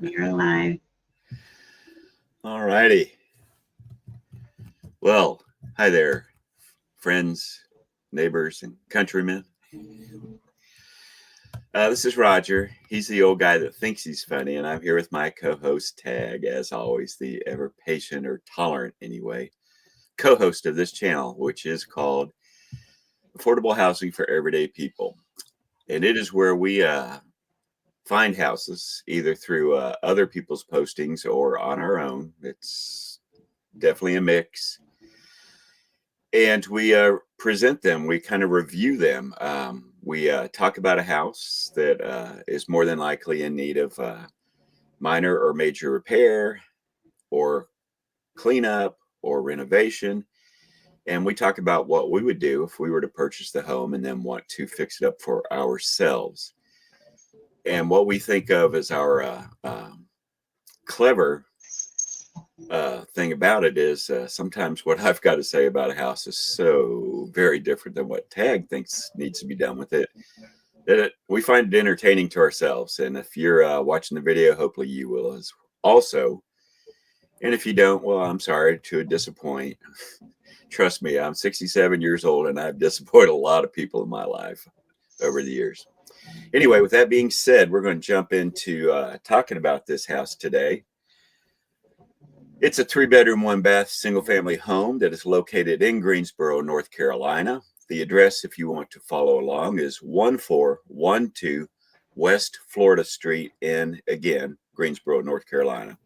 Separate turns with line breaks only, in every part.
You're alive.
All righty. Well, hi there, friends, neighbors, and countrymen. This is Roger. He's the old guy that thinks he's funny, and I'm here with my co-host Tagg, as always, the ever patient or tolerant, anyway, co-host of this channel, which is called Affordable Housing for Everyday People, and it is where we find houses either through other people's postings or on our own. It's definitely a mix. And we present them. We kind of review them. We talk about a house that is more than likely in need of minor or major repair or cleanup or renovation. And we talk about what we would do if we were to purchase the home and then want to fix it up for ourselves. And what we think of as our clever thing about it is sometimes what I've got to say about a house is so very different than what Tagg thinks needs to be done with it that we find it entertaining to ourselves. And if you're watching the video, hopefully you will as also. And if you don't, well, I'm sorry to disappoint. Trust me, I'm 67 years old and I've disappointed a lot of people in my life over the years. Anyway, with that being said, we're going to jump into talking about this house today. It's a 3-bedroom, 1-bath, single-family home that is located in Greensboro, North Carolina. The address, if you want to follow along, is 1412 West Florida Street in, again, Greensboro, North Carolina.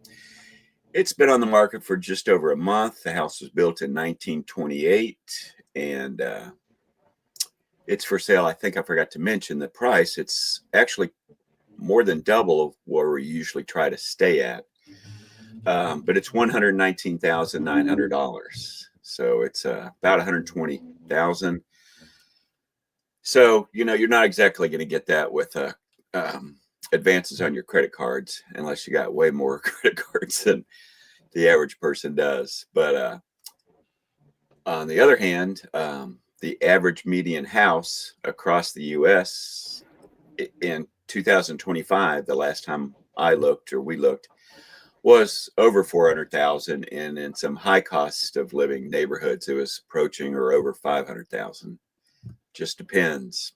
It's been on the market for just over a month. The house was built in 1928, and it's for sale. I think I forgot to mention the price. It's actually more than double of where we usually try to stay at. But it's $119,900, so it's about $120,000. So you're not exactly going to get that with advances on your credit cards, unless you got way more credit cards than the average person does. But on the other hand, the average median house across the U.S. in 2025, the last time I looked or we looked, was over 400,000, and in some high cost of living neighborhoods, it was approaching or over 500,000. Just depends.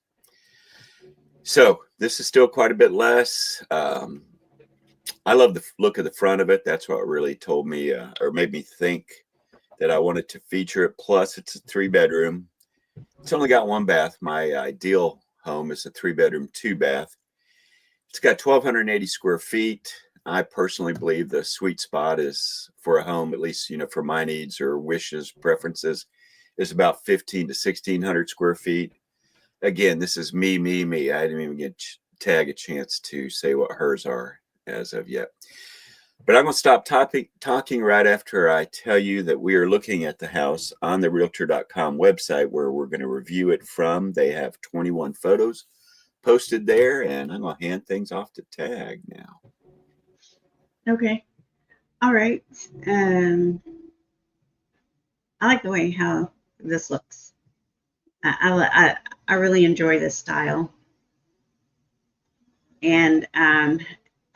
So this is still quite a bit less. I love the look of the front of it. That's what really told me or made me think that I wanted to feature it. Plus, it's a 3-bedroom. It's only got 1 bath. My ideal home is a 3-bedroom, 2-bath. It's got 1,280 square feet. I personally believe the sweet spot is for a home, at least, for my needs or wishes, preferences, is about 15 to 1,600 square feet. Again, this is me. I didn't even get Tagg a chance to say what hers are as of yet. But I'm going to stop talking right after I tell you that we are looking at the house on the realtor.com website where we're going to review it from. They have 21 photos posted there, and I'm going to hand things off to Tagg now.
Okay. All right. I like the way how this looks. I really enjoy this style. And I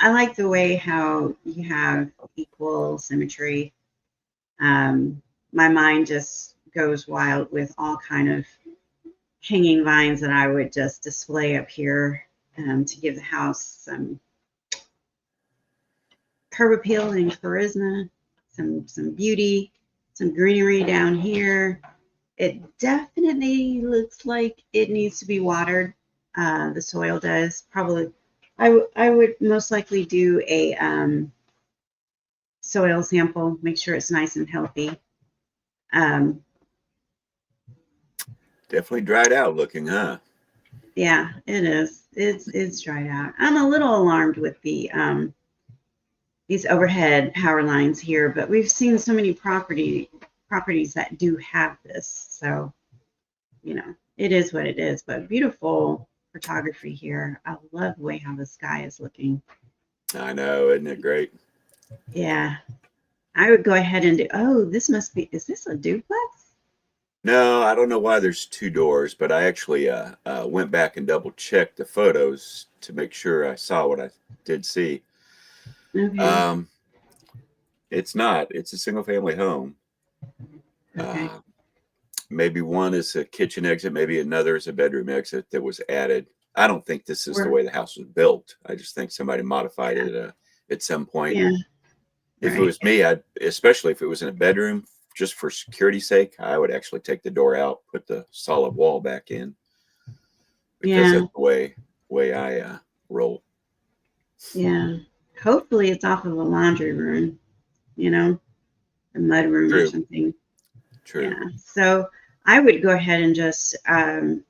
like the way how you have equal symmetry. My mind just goes wild with all kind of hanging vines that I would just display up here to give the house some curb appeal and charisma, some beauty, some greenery down here. It definitely looks like it needs to be watered. The soil does. Probably, I would most likely do a soil sample, make sure it's nice and healthy.
Definitely dried out looking, huh?
Yeah, it is. It's dried out. I'm a little alarmed with the these overhead power lines here, but we've seen so many properties that do have this. So, it is what it is, but beautiful photography here. I love the way how the sky is looking.
I know, isn't it great?
Yeah. I would go ahead and is this a duplex?
No, I don't know why there's 2 doors, but I actually went back and double checked the photos to make sure I saw what I did see.
Okay.
Um, it's not. It's a single family home.
Okay.
Uh, maybe one is a kitchen exit, maybe another is a bedroom exit that was added. I don't think this is the
We're,
way the house was built. I just think somebody modified it at some point.
yeah.
If it
Right.
was me, I'd, especially if it was in a bedroom, just for security's sake, I would actually take the door out, put the solid wall back in, because
Yeah.
that's the way I roll.
Yeah. Hopefully it's off of a laundry room, you know, a mud room or
True,
something.
true.
Yeah. So I would go ahead and just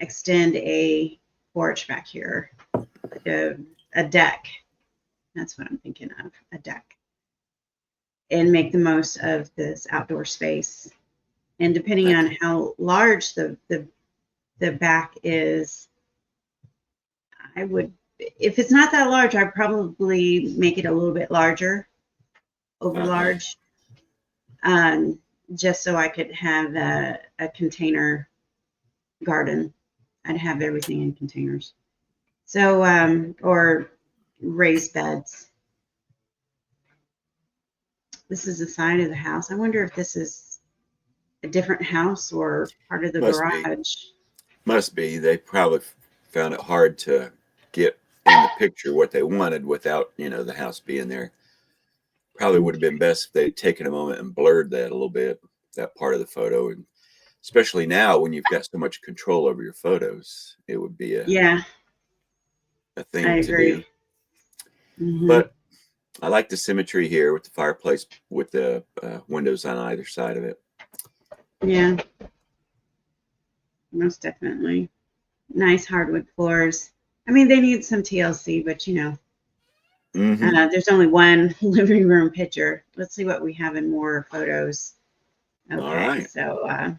extend a porch back here, like a deck. That's what I'm thinking of, a deck, and make the most of this outdoor space. And depending
That's
on how large the back is, I would, if it's not that large, I'd probably make it a little bit larger, over
uh-huh.
large, um, just so I could have a container garden. I'd have everything in containers. So, or raised beds. This is the side of the house. I wonder if this is a different house or part of the
Must be,
garage.
must be. They probably found it hard to get in the picture what they wanted without, the house being there. Probably would have been best if they'd taken a moment and blurred that a little bit, that part of the photo. And especially now when you've got so much control over your photos, it would be
Yeah,
a
I
thing to do.
agree. Hmm.
But I like the symmetry here with the fireplace, with the windows on either side of it.
Yeah, most definitely. Nice hardwood floors. I mean, they need some TLC, but
Hmm.
there's only one living room picture. Let's see what we have in more photos.
All
Okay,
right.
so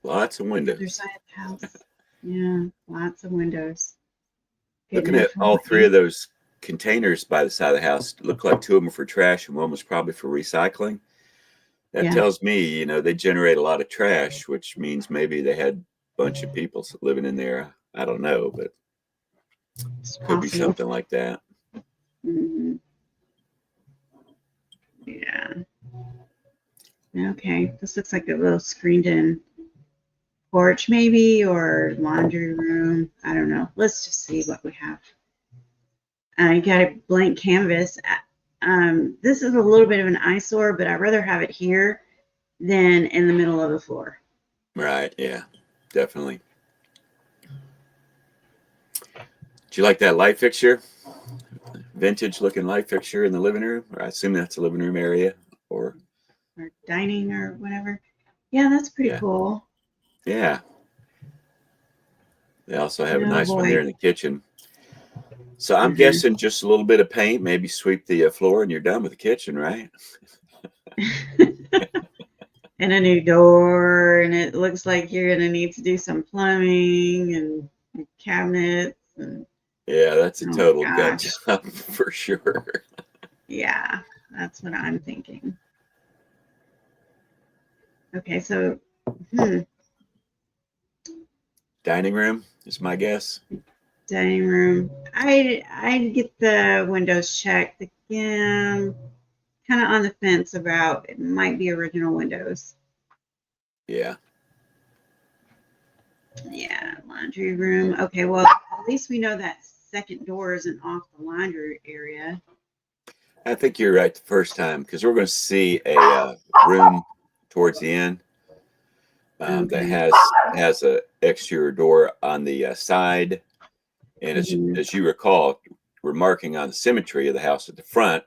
Lots of
the other
windows.
side of the house. Yeah, lots of windows. Good
Looking
enough
at
for
all three of
me.
those containers by the side of the house, look like two of them are for trash and one was probably for recycling. That
Yeah,
tells me, they generate a lot of trash, which means maybe they had a bunch of people living in there. I don't know, but
it's
could be
possible.
something like that.
Hmm. Yeah. Okay, this looks like a little screened-in porch, maybe, or laundry room. I don't know. Let's just see what we have. I got a blank canvas. This is a little bit of an eyesore, but I'd rather have it here than in the middle of the floor.
Right. Yeah, definitely. Do you like that light fixture? Vintage looking light fixture in the living room? Or I assume that's a living room area. Or,
Or dining or whatever. Yeah, that's pretty
yeah.
cool.
Yeah. They also have a
Oh
nice one there
boy.
in the kitchen. So I'm
Hmm.
guessing just a little bit of paint, maybe sweep the floor, and you're done with the kitchen, right?
And a new door, and it looks like you're gonna need to do some plumbing and cabinets and
Yeah, that's a
oh my
total gut
gosh.
job for sure.
Yeah, that's what I'm thinking. Okay, so hmm,
Dining room is my guess.
dining room. I'd get the windows checked again. Kind of on the fence about it might be original windows.
Yeah.
Yeah, laundry room. Okay, well, at least we know that second door isn't off the laundry area.
I think you're right the first time because we're going to see a room towards the end that
Okay.
has a exterior door on the side. And
Hmm.
as you recall, we're marking on the symmetry of the house at the front.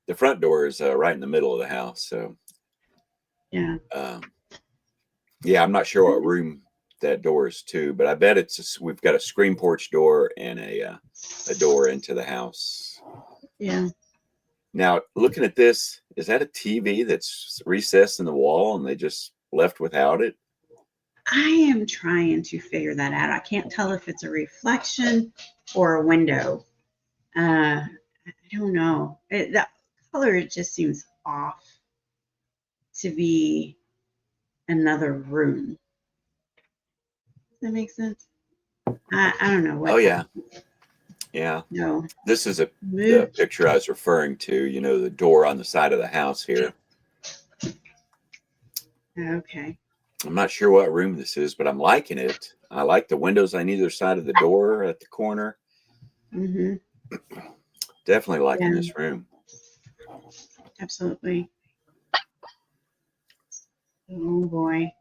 The front door is right in the middle of the house. So,
Yeah.
um, yeah, I'm not sure what room that door is to, but I bet we've got a screen porch door and a door into the house.
Yeah.
Now, looking at this, is that a TV that's recessed in the wall and they just left without it?
I am trying to figure that out. I can't tell if it's a reflection or a window. I don't know. The color it just seems off to be another room. Does that make sense? I don't know
Oh
what
yeah,
happened.
Yeah.
No.
This is the
Move.
picture I was referring to, you know, the door on the side of the house here.
Okay.
I'm not sure what room this is, but I'm liking it. I like the windows on either side of the door at the corner.
Mm-hmm.
Definitely liking
Yeah,
this room.
absolutely. Oh boy.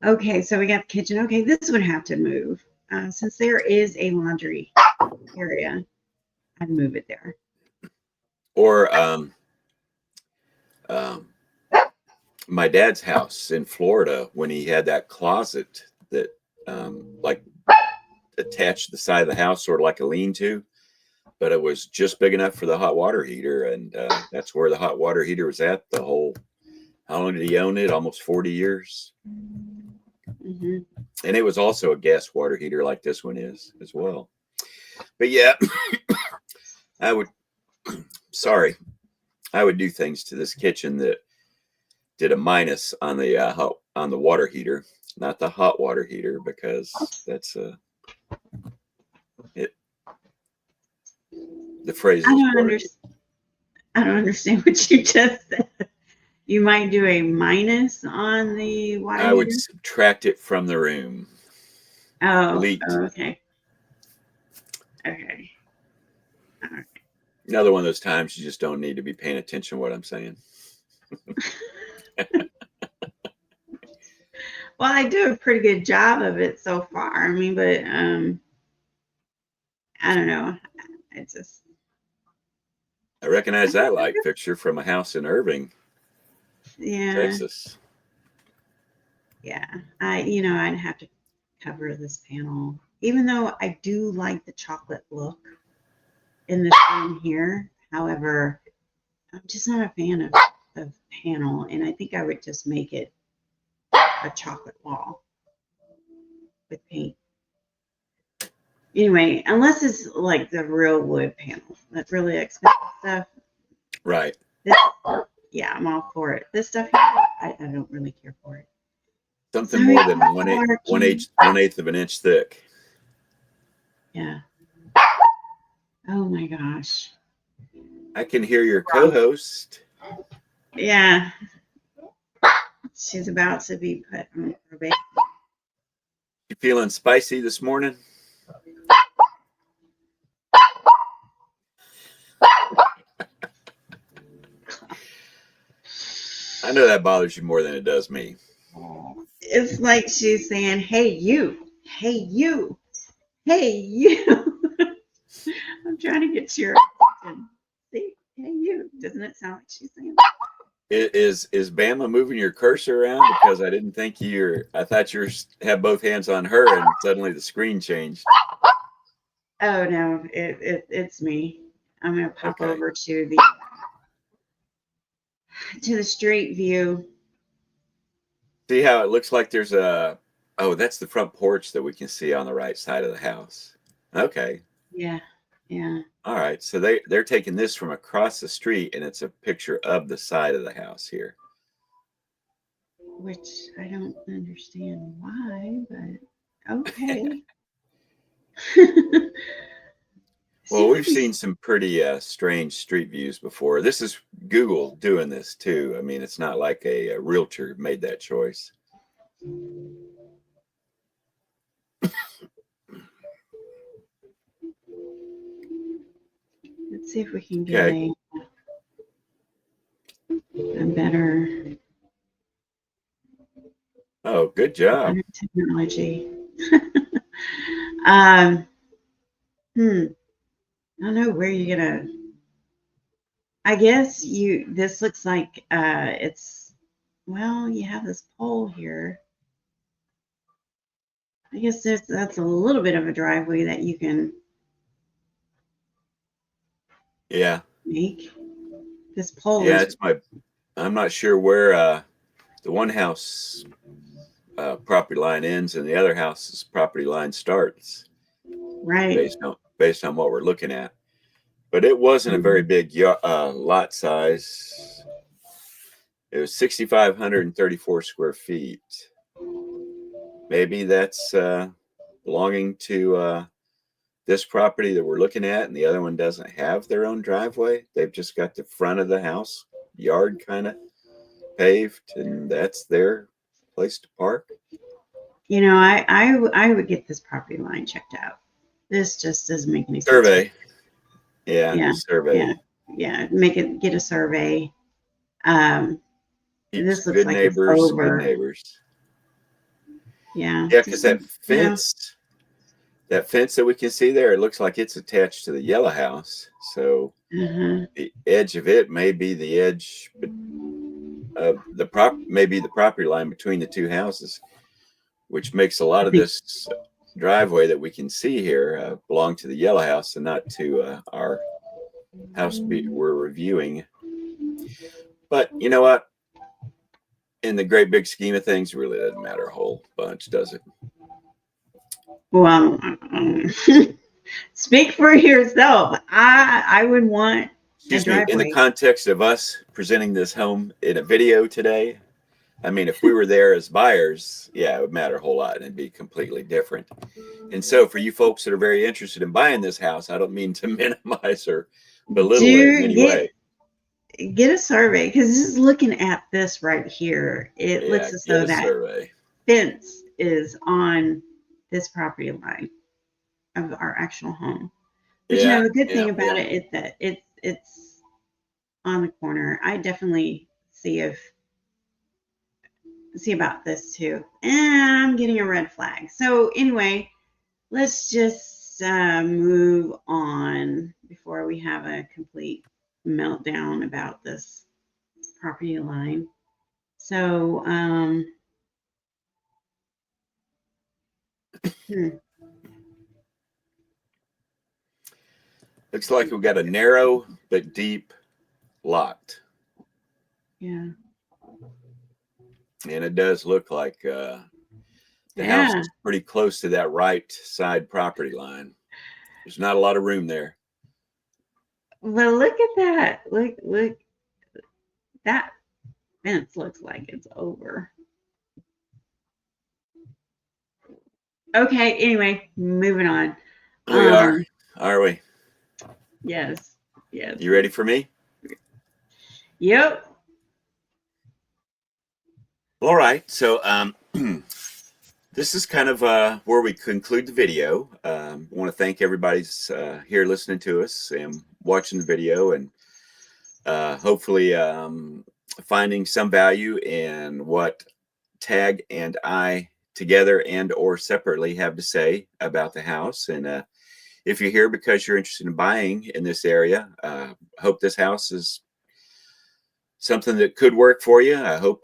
Okay, so we got the kitchen. Okay, this would have to move. Since there is a laundry area, I'd move it there.
Or my dad's house in Florida, when he had that closet that like attached to the side of the house, sort of like a lean-to, but it was just big enough for the hot water heater, and that's where the hot water heater was at the whole. How long did he own it? Almost 40 years.
Mm-hmm.
And it was also a gas water heater like this one is as well. But yeah, I would do things to this kitchen that did a minus on the water heater, not the hot water heater, because that's it. The phrase is
I don't understand what you just said. You might do a minus on the water
I would
heater.
subtract it from the room.
Oh,
Delete.
okay. Okay. All right.
Another one of those times you just don't need to be paying attention to what I'm saying.
Well, I do a pretty good job of it so far. I mean, but I don't know. It's just
I recognize that light fixture from a house in Irving,
yeah,
Texas.
yeah. I'd have to cover this panel, even though I do like the chocolate look in this room here. However, I'm just not a fan of panel, and I think I would just make it a chocolate wall with paint. Anyway, unless it's like the real wood panel, that really expensive stuff.
Right.
This, yeah, I'm all for it. This stuff here, I don't really care for it.
Something
Sorry,
more than
it's
one
barking.
eighth of an inch thick.
Yeah. Oh my gosh.
I can hear your co-host.
Yeah. She's about to be put on probation.
You feeling spicy this morning? I know that bothers you more than it does me.
It's like she's saying, "Hey you, hey you, hey you." I'm trying to get your attention. See, hey you. Doesn't it sound like she's saying that?
Is Bama moving your cursor around? Because I didn't think I thought you had both hands on her, and suddenly the screen changed.
Oh no, it's me. I'm gonna pop
Okay.
over to the street view.
See how it looks like there's that's the front porch that we can see on the right side of the house. Okay.
Yeah, yeah.
All right. So they're taking this from across the street, and it's a picture of the side of the house here.
Which I don't understand why, but okay.
Well,
See what
we've
we
seen some pretty strange street views before. This is Google doing this too. I mean, it's not like a realtor made that choice.
let's see if we can get
Okay.
a better
Oh, good job.
technology. um, I don't know where you're gonna. I guess this looks like it's, well, you have this pole here. I guess that's a little bit of a driveway that you can
Yeah.
make. This pole
Yeah,
is
I'm not sure where the one house property line ends and the other house's property line starts
right.
based on what we're looking at. But it wasn't a very big lot size. It was 6,534 square feet. Maybe that's belonging to this property that we're looking at and the other one doesn't have their own driveway. They've just got the front of the house yard kind of paved, and that's their place to park.
You know, I would get this property line checked out. This just doesn't make any sense.
Survey. Yeah,
Yeah,
survey.
yeah. Get a survey. This looks
Good
like
neighbors,
it's over.
good neighbors.
Yeah.
Yeah, because that fence, that fence that we can see there, it looks like it's attached to the yellow house. So the edge of it may be the edge of maybe the property line between the two houses, which makes a lot of this driveway that we can see here belong to the yellow house and not to our house we're reviewing. But you know what? In the great big scheme of things, it really doesn't matter a whole bunch, does it?
Well, speak for yourself. I would want
Excuse me, in the context of us presenting this home in a video today, I mean, if we were there as buyers, yeah, it would matter a whole lot and it'd be completely different. And so for you folks that are very interested in buying this house, I don't mean to minimize or belittle it in any way.
Get a survey, because just looking at this right here, it looks as though that fence is on this property line of our actual home. But you know, the good thing about it is that it's on the corner. I definitely see about this too. And I'm getting a red flag. So anyway, let's just move on before we have a complete meltdown about this property line. So
looks like we've got a narrow but deep lot.
Yeah.
And it does look like the house is pretty close to that right side property line. There's not a lot of room there.
Well, look at that. Look. That fence looks like it's over. Okay, anyway, moving on.
We are we?
Yes.
You ready for me?
Yep.
All right. So this is kind of where we conclude the video. I want to thank everybody's here listening to us and watching the video, and hopefully finding some value in what Tagg and I together and or separately have to say about the house. And if you're here because you're interested in buying in this area, hope this house is something that could work for you. I hope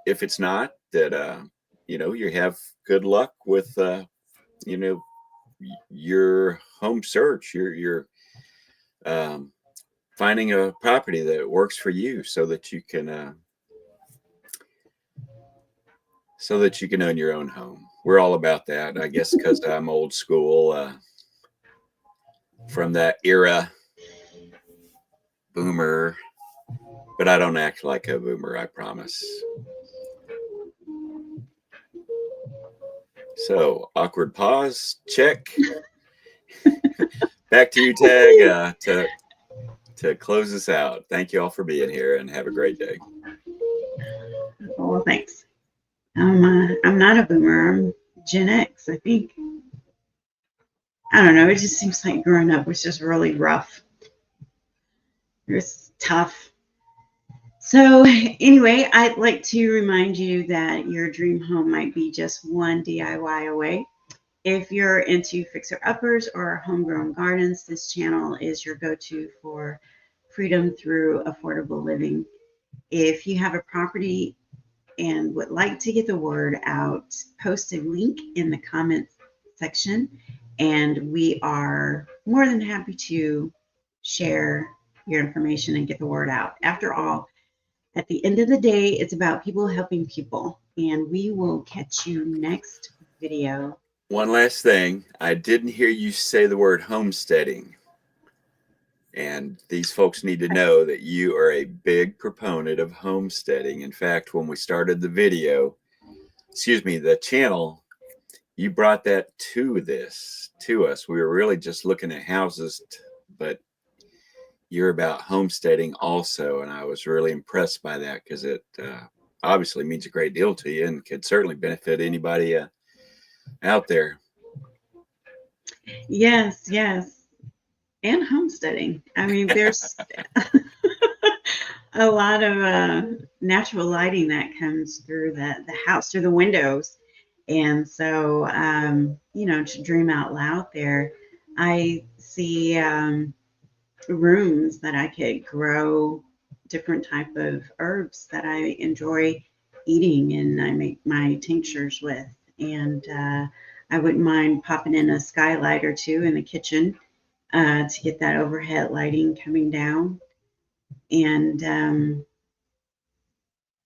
if it's not, that you know, you have good luck with you know, your home search, your finding a property that works for you, so that you can own your own home. We're all about that, I guess, because I'm old school, from that era, boomer, but I don't act like a boomer, I promise. So, awkward pause, check. Back to you, Tagg, to close us out. Thank you all for being here, and have a great day.
Well, thanks. I'm not a boomer. I'm Gen X, I think. I don't know. It just seems like growing up was just really rough. It was tough. So anyway, I'd like to remind you that your dream home might be just one DIY away. If you're into fixer-uppers or homegrown gardens, this channel is your go-to for freedom through affordable living. If you have a property and would like to get the word out, post a link in the comments section, and we are more than happy to share your information and get the word out. After all, at the end of the day, it's about people helping people, and we will catch you next video.
One last thing, I didn't hear you say the word homesteading. And these folks need to know that you are a big proponent of homesteading. In fact, when we started the video, the channel, you brought that to us. We were really just looking at houses, but you're about homesteading also, and I was really impressed by that because it obviously means a great deal to you and could certainly benefit anybody out there.
Yes, yes. And homesteading. I mean, there's a lot of natural lighting that comes through the house, through the windows. And so, to dream out loud there, I see rooms that I could grow different type of herbs that I enjoy eating and I make my tinctures with. And I wouldn't mind popping in a skylight or two in the kitchen to get that overhead lighting coming down. And,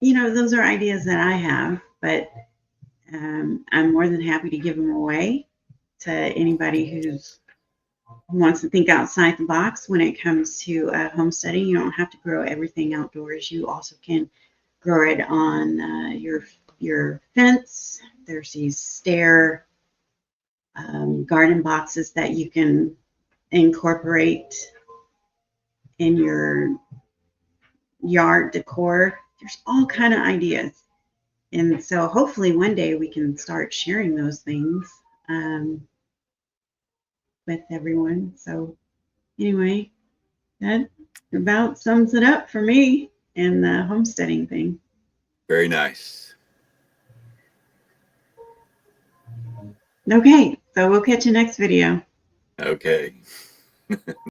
those are ideas that I have, but I'm more than happy to give them away to anybody who wants to think outside the box when it comes to homesteading. You don't have to grow everything outdoors. You also can grow it on your fence. There's these stair garden boxes that you can incorporate in your yard decor. There's all kind of ideas. And so hopefully one day we can start sharing those things with everyone. So anyway, that about sums it up for me and the homesteading thing.
Very nice.
Okay, so we'll catch you next video.
Okay.